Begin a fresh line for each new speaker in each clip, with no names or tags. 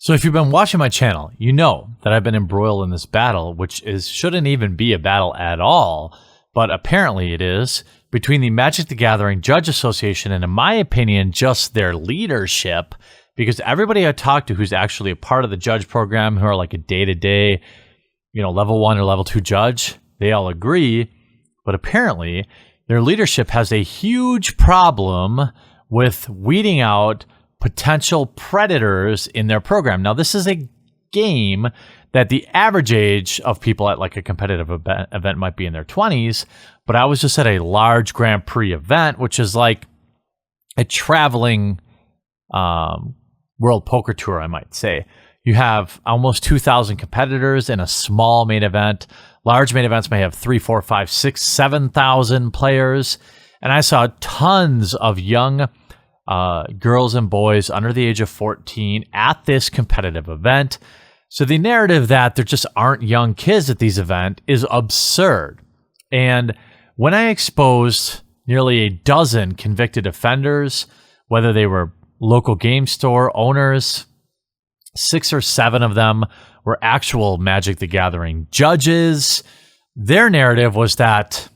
So if you've been watching my channel, you know that I've been embroiled in this battle, which shouldn't even be a battle at all, but apparently it is, between the Magic the Gathering Judge Association and, in my opinion, just their leadership, because everybody I talk to who's actually a part of the judge program, who are like a day-to-day, level 1 or level 2 judge, they all agree, but apparently their leadership has a huge problem with weeding out potential predators in their program. Now, this is a game that the average age of people at like a competitive event might be in their 20s, but I was just at a large Grand Prix event, which is like a traveling World Poker Tour, I might say. You have almost 2,000 competitors in a small main event. Large main events may have 3, 4, 5, 6, 7,000 players. And I saw tons of young girls and boys under the age of 14 at this competitive event. So the narrative that there just aren't young kids at these events is absurd. And when I exposed nearly a dozen convicted offenders, whether they were local game store owners, 6 or 7 of them were actual Magic the Gathering judges, their narrative was that,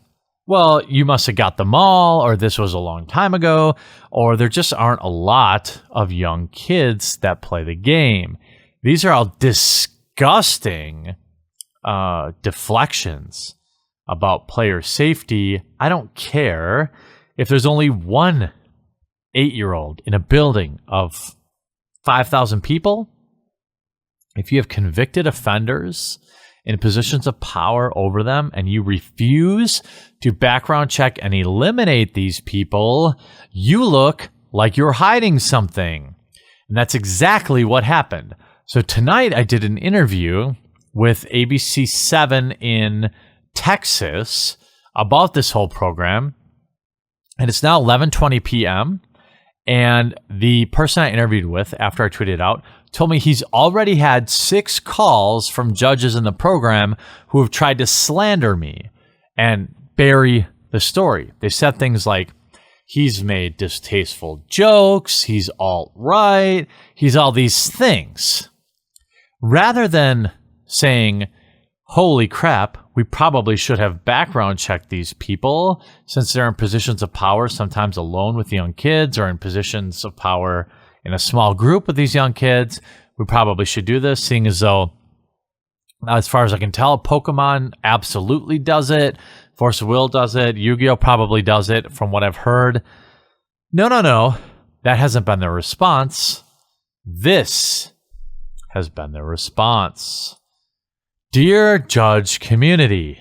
well, you must have got them all, or this was a long time ago, or there just aren't a lot of young kids that play the game. These are all disgusting deflections about player safety. I don't care if there's only one 8-year-old in a building of 5,000 people. If you have convicted offenders in positions of power over them and you refuse to background check and eliminate these people, you look like you're hiding something. And that's exactly what happened. So tonight I did an interview with ABC 7 in Texas about this whole program. And it's now 11:20 p.m. And the person I interviewed with, after I tweeted it out, told me he's already had 6 calls from judges in the program who have tried to slander me and bury the story. They said things like, he's made distasteful jokes, he's alt-right, he's all these things. Rather than saying, holy crap, we probably should have background checked these people since they're in positions of power, sometimes alone with young kids, or in positions of power in a small group with these young kids. We probably should do this, seeing as though, as far as I can tell, Pokemon absolutely does it. Force of Will does it. Yu-Gi-Oh! Probably does it, from what I've heard. No. That hasn't been their response. This has been their response. Dear judge community,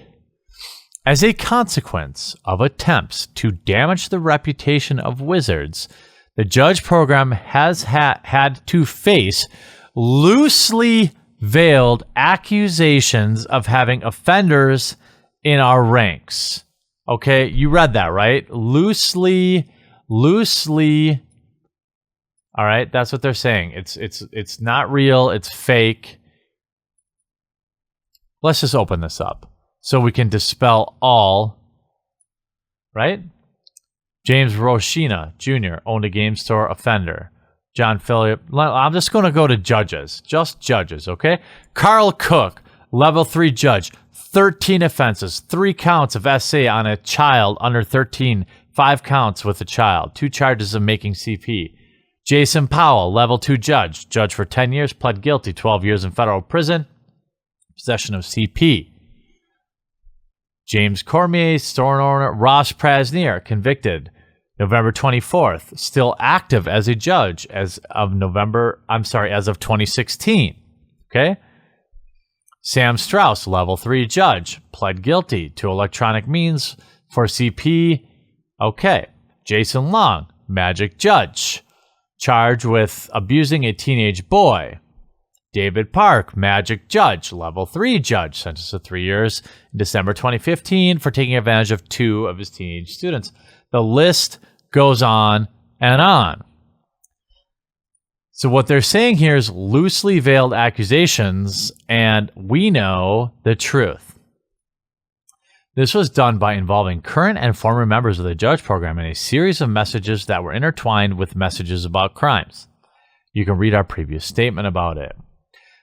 as a consequence of attempts to damage the reputation of Wizards, the judge program has had to face loosely veiled accusations of having offenders in our ranks. Okay, you read that, right? Loosely. All right, that's what they're saying. It's not real, it's fake. Let's just open this up so we can dispel all, right? James Roshina Jr. owned a game store offender. John Phillip. I'm just going to go to judges. Just judges, okay? Carl Cook, level 3 judge. 13 offenses. 3 counts of SA on a child under 13. 5 counts with a child. 2 charges of making CP. Jason Powell, level 2 judge. Judge for 10 years. Pled guilty. 12 years in federal prison. Possession of CP. James Cormier, store owner. Ross Prasnier, convicted. November 24th, still active as a judge as of 2016. Okay? Sam Straus, level 3 judge, pled guilty to electronic means for CP. Okay. Jason Long, Magic judge, charged with abusing a teenage boy. David Park, Magic judge, level 3 judge, sentenced to 3 years in December 2015 for taking advantage of 2 of his teenage students. The list goes on and on. So what they're saying here is loosely veiled accusations, and we know the truth. This was done by involving current and former members of the judge program in a series of messages that were intertwined with messages about crimes. You can read our previous statement about it.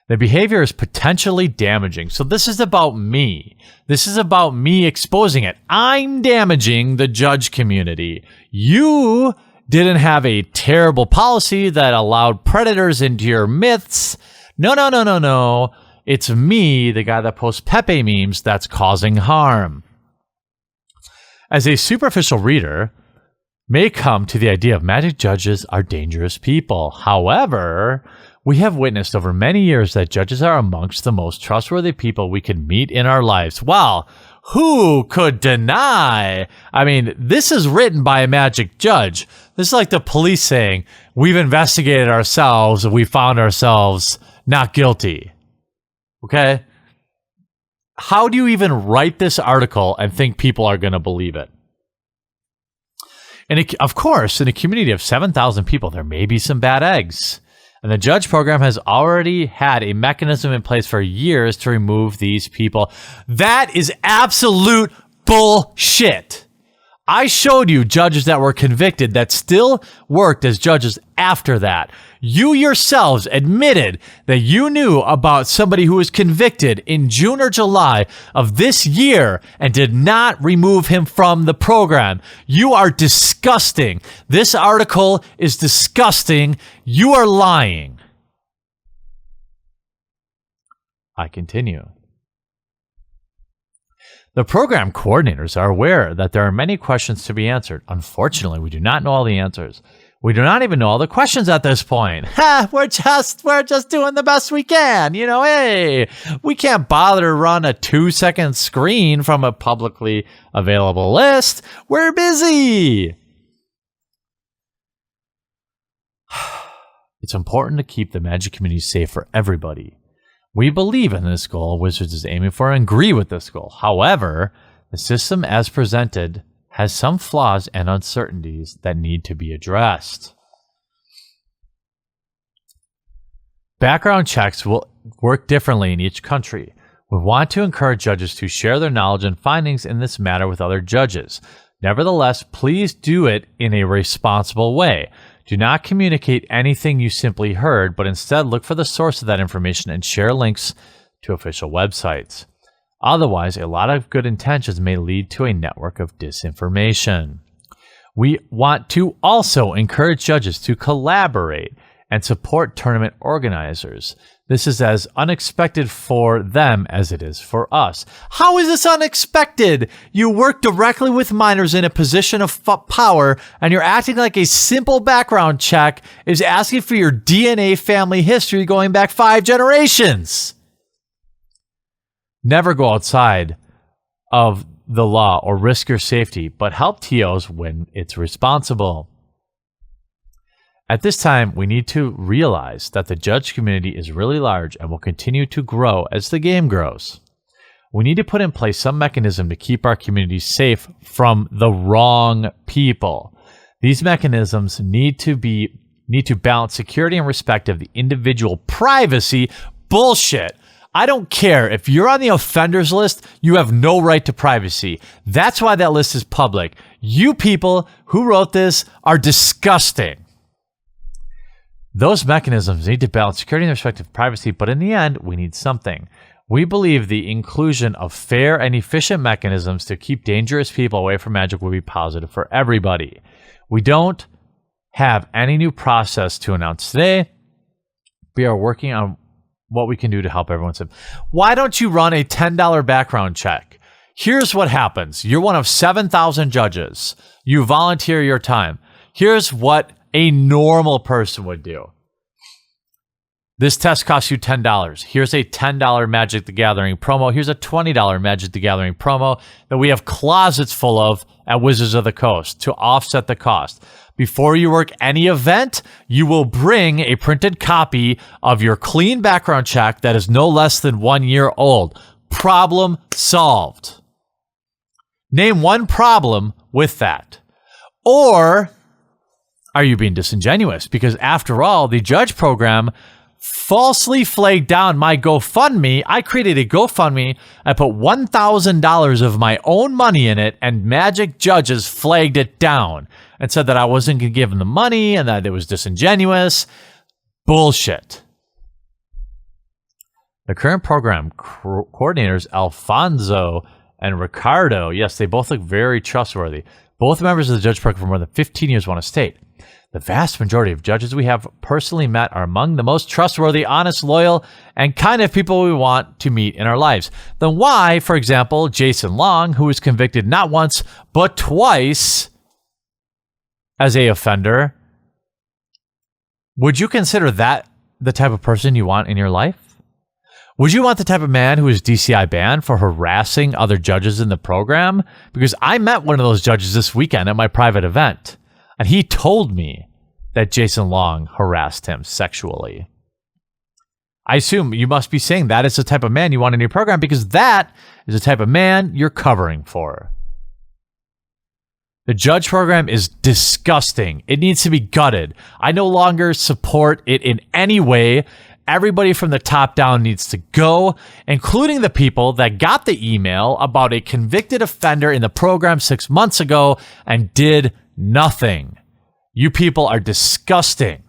The behavior is potentially damaging. So this is about me. This is about me exposing it. I'm damaging the judge community. You didn't have a terrible policy that allowed predators into your myths. No. It's me, the guy that posts Pepe memes, that's causing harm. As a superficial reader, may come to the idea of magic judges are dangerous people. However, we have witnessed over many years that judges are amongst the most trustworthy people we can meet in our lives. Well, who could deny? I mean, this is written by a magic judge. This is like the police saying, we've investigated ourselves and we found ourselves not guilty. Okay? How do you even write this article and think people are going to believe it? And of course, in a community of 7,000 people, there may be some bad eggs. And the judge program has already had a mechanism in place for years to remove these people. That is absolute bullshit. I showed you judges that were convicted that still worked as judges after that. You yourselves admitted that you knew about somebody who was convicted in June or July of this year and did not remove him from the program. You are disgusting. This article is disgusting. You are lying. I continue. The program coordinators are aware that there are many questions to be answered. Unfortunately, we do not know all the answers. We do not even know all the questions at this point. We're just doing the best we can. Hey, we can't bother to run a 2-second screen from a publicly available list. We're busy. It's important to keep the magic community safe for everybody. We believe in this goal Wizards is aiming for and agree with this goal. However, the system as presented has some flaws and uncertainties that need to be addressed. Background checks will work differently in each country. We want to encourage judges to share their knowledge and findings in this matter with other judges. Nevertheless, please do it in a responsible way. Do not communicate anything you simply heard, but instead look for the source of that information and share links to official websites. Otherwise, a lot of good intentions may lead to a network of disinformation. We want to also encourage judges to collaborate and support tournament organizers. This is as unexpected for them as it is for us. How is this unexpected? You work directly with minors in a position of power, and you're acting like a simple background check is asking for your DNA family history going back 5 generations. Never go outside of the law or risk your safety, but help TOs when it's responsible. At this time, we need to realize that the judge community is really large and will continue to grow as the game grows. We need to put in place some mechanism to keep our community safe from the wrong people. These mechanisms need to balance security and respect of the individual privacy. Bullshit. I don't care. If you're on the offenders list, you have no right to privacy. That's why that list is public. You people who wrote this are disgusting. Those mechanisms need to balance security and respect of privacy, but in the end, we need something. We believe the inclusion of fair and efficient mechanisms to keep dangerous people away from Magic will be positive for everybody. We don't have any new process to announce today. We are working on what we can do to help everyone. Why don't you run a $10 background check? Here's what happens. You're one of 7,000 judges. You volunteer your time. Here's what a normal person would do. This test costs you $10. Here's a $10 Magic the Gathering promo. Here's a $20 Magic the Gathering promo that we have closets full of at Wizards of the Coast to offset the cost. Before you work any event, you will bring a printed copy of your clean background check that is no less than 1 year old. Problem solved. Name one problem with that. Or are you being disingenuous? Because after all, the judge program falsely flagged down my GoFundMe. I created a GoFundMe. I put $1,000 of my own money in it, and Magic judges flagged it down and said that I wasn't going to give them the money and that it was disingenuous. bullshit. The current program coordinators, Alfonso and Ricardo, yes, they both look very trustworthy. Both members of the judge program for more than 15 years, want to state. The vast majority of judges we have personally met are among the most trustworthy, honest, loyal, and kind of people we want to meet in our lives. Then why, for example, Jason Long, who was convicted not once, but twice as a offender, would you consider that the type of person you want in your life? Would you want the type of man who is DCI banned for harassing other judges in the program? Because I met one of those judges this weekend at my private event, and he told me that Jason Long harassed him sexually. I assume you must be saying that is the type of man you want in your program, because that is the type of man you're covering for. The judge program is disgusting. It needs to be gutted. I no longer support it in any way. Everybody from the top down needs to go, including the people that got the email about a convicted offender in the program 6 months ago and did nothing. You people are disgusting.